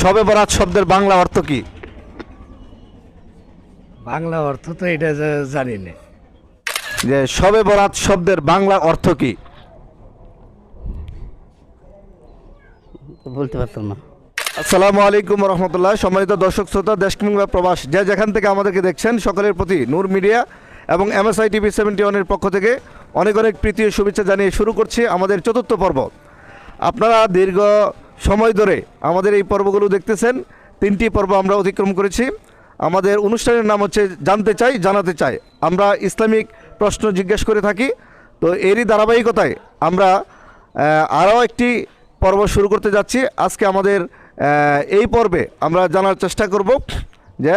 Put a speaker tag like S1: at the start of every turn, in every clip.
S1: শবে বরাত শব্দের বাংলা অর্থ কি?
S2: বাংলা অর্থ তো এটা জানি না।
S1: যে শবে বরাত শব্দের বাংলা অর্থ কি?
S3: বলতে পারতাম না।
S1: আসসালামু আলাইকুম রহমতুল্লাহ। সম্মানিত দর্শক শ্রোতা, দেশ কিংবা প্রবাস যে যেখান থেকে আমাদেরকে দেখছেন, সকলের প্রতি নূর মিডিয়া এবং MSI TV 71-এর পক্ষ থেকে অনেক অনেক প্রীতি ও শুভেচ্ছা জানিয়ে শুরু করছি আমাদের চতুর্থ পর্ব। আপনারা দীর্ঘ সময় ধরে আমাদের এই পর্বগুলো দেখতেছেন। 3টি পর্ব আমরা অতিক্রম করেছি। আমাদের অনুষ্ঠানের নাম হচ্ছে জানতে চাই জানাতে চাই। আমরা ইসলামিক প্রশ্ন জিজ্ঞেস করে থাকি। তো এরই ধারাবাহিকতায় আমরা আরও একটি পর্ব শুরু করতে যাচ্ছি। আজকে আমাদের এই পর্বে আমরা জানার চেষ্টা করব যে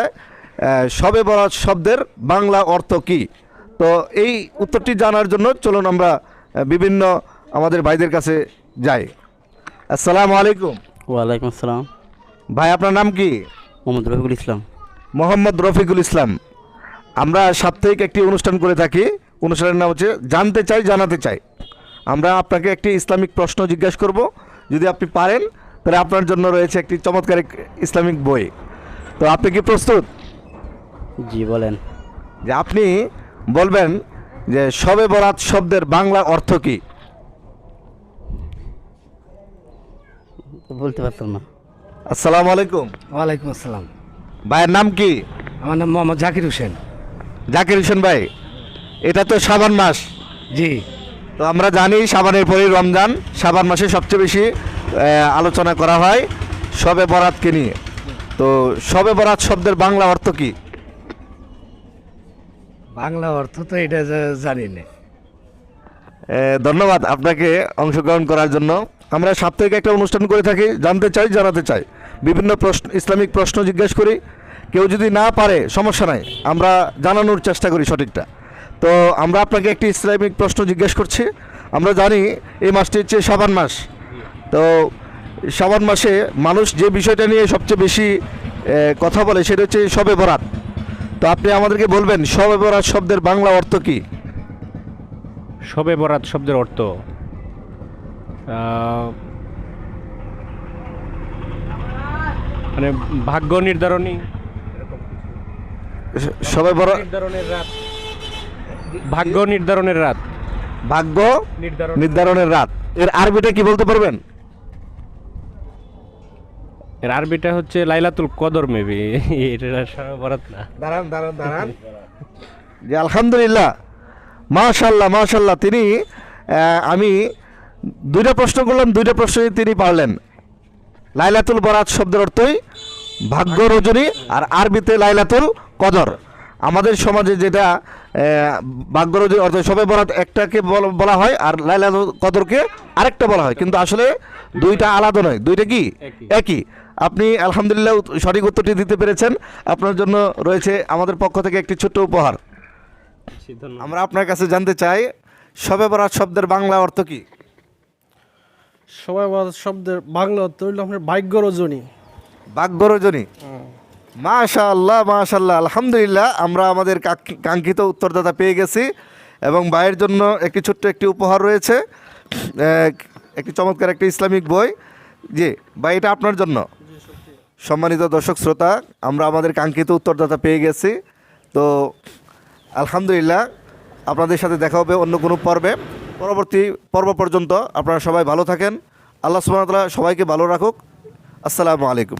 S1: শবে বরাত শব্দের বাংলা অর্থ কি। তো এই উত্তরটি জানার জন্য চলুন আমরা বিভিন্ন আমাদের ভাইদের কাছে যাই। আসসালামু আলাইকুম।
S3: ওয়ালাইকুম আসসালাম।
S1: ভাই, আপনার নাম কি?
S3: মোহাম্মদ রফিকুল ইসলাম।
S1: মোহাম্মদ রফিকুল ইসলাম। আমরা সাপ্তাহিক একটি অনুষ্ঠান করে থাকি। অনুষ্ঠানের নাম হচ্ছে জানতে চাই জানাতে চাই। আমরা আপনাকে একটি ইসলামিক প্রশ্ন জিজ্ঞাসা করব। যদি আপনি পারেন তাহলে আপনার জন্য রয়েছে একটি চমৎকার ইসলামিক বই। তো আপনি কি প্রস্তুত?
S3: জি বলেন।
S1: যে আপনি বলবেন যে শবে বরাত শব্দের বাংলা অর্থ কি?
S3: বলতে পারতাম না।
S1: আসসালামু আলাইকুম।
S2: ওয়ালাইকুম আসসালাম।
S1: ভাইয়ের নাম কি?
S2: আমার নাম মোহাম্মদ জাকির হোসেন।
S1: জাকির হোসেন ভাই, এটা তো শাবান মাস।
S2: জি।
S1: তো আমরা জানি শাবানের পরেই রমজান। শাবান মাসে সবচেয়ে বেশি আলোচনা করা হয় শবে বরাতকে নিয়ে। তো শবে বরাত শব্দের বাংলা অর্থ কি?
S2: বাংলা অর্থ তো এটা জানি না।
S1: ধন্যবাদ আপনাকে অংশগ্রহণ করার জন্য। আমরা সাপ্তাহিক একটা অনুষ্ঠান করে থাকি জানতে চাই জানাতে চাই। বিভিন্ন প্রশ্ন, ইসলামিক প্রশ্ন জিজ্ঞেস করি। কেউ যদি না পারে সমস্যা নাই, আমরা জানানোর চেষ্টা করি সঠিকটা। তো আমরা আপনাকে একটি ইসলামিক প্রশ্ন জিজ্ঞেস করছি। আমরা জানি এই মাসটি হচ্ছে শাবান মাস। তো শাবান মাসে মানুষ যে বিষয়টা নিয়ে সবচেয়ে বেশি কথা বলে সেটা হচ্ছে শবে বরাত। তো আপনি আমাদেরকে বলবেন শবে বরাত শব্দের বাংলা অর্থ কি?
S4: শবে বরাত শব্দের অর্থ মানে ভাগ্য নির্ধারণী,
S1: শবে বরাত
S4: নির্ধারণের রাত, ভাগ্য নির্ধারণের রাত,
S1: ভাগ্য নির্ধারণের রাত। এর আরবিটা কি বলতে পারবেন?
S4: এর আরবিটা হচ্ছে লাইলাতুল কদর মেবি। এটা শবে বরাত না।
S1: দাঁড়ান। জি, আলহামদুলিল্লাহ, মাশাল্লাহ মাশাল্লাহ। তিনি আমি দুইটা প্রশ্ন করলাম, দুইটা প্রশ্নই তিনি পারলেন। লাইলাতুল বরাত শব্দের অর্থই ভাগ্য রজনী, আর আরবিতে লাইলাতুল কদর। আমাদের সমাজে যেটা ভাগ্য রজনী অর্থ শবে বরাত একটাকে বলা হয়, আর লাইলাতুল কদরকে আরেকটা বলা হয়, কিন্তু আসলে দুইটা আলাদা নয়, দুইটা কি একই। আপনি আলহামদুলিল্লাহ সঠিক উত্তরটি দিতে পেরেছেন। আপনার জন্য রয়েছে আমাদের পক্ষ থেকে একটি ছোট্ট উপহার। আমরা আপনার কাছে জানতে চাই শবে বরাত শব্দের বাংলা অর্থ কি?
S5: শবে বরাত শব্দের বাংলা অর্থ হইল আপনার ভাগ্য রজনী।
S1: ভাগ্য রজনী। মাশাআল্লাহ মাশাআল্লাহ, আলহামদুলিল্লাহ। আমরা আমাদের কাঙ্ক্ষিত উত্তরদাতা পেয়ে গেছি এবং ভাইয়ের জন্য একটি ছোট্ট একটি উপহার রয়েছে, একটি চমৎকার একটি ইসলামিক বই। জি ভাই, এটা আপনার জন্য। সম্মানিত দর্শক শ্রোতা, আমরা আমাদের কাঙ্ক্ষিত উত্তরদাতা পেয়ে গেছি। তো আলহামদুলিল্লাহ, আপনাদের সাথে দেখা হবে অন্য কোনো পর্বে। পরবর্তী পর্ব পর্যন্ত আপনারা সবাই ভালো থাকেন। আল্লাহ সুবহানাহু ওয়া তাআলা সবাইকে ভালো রাখুক। আসসালামু আলাইকুম।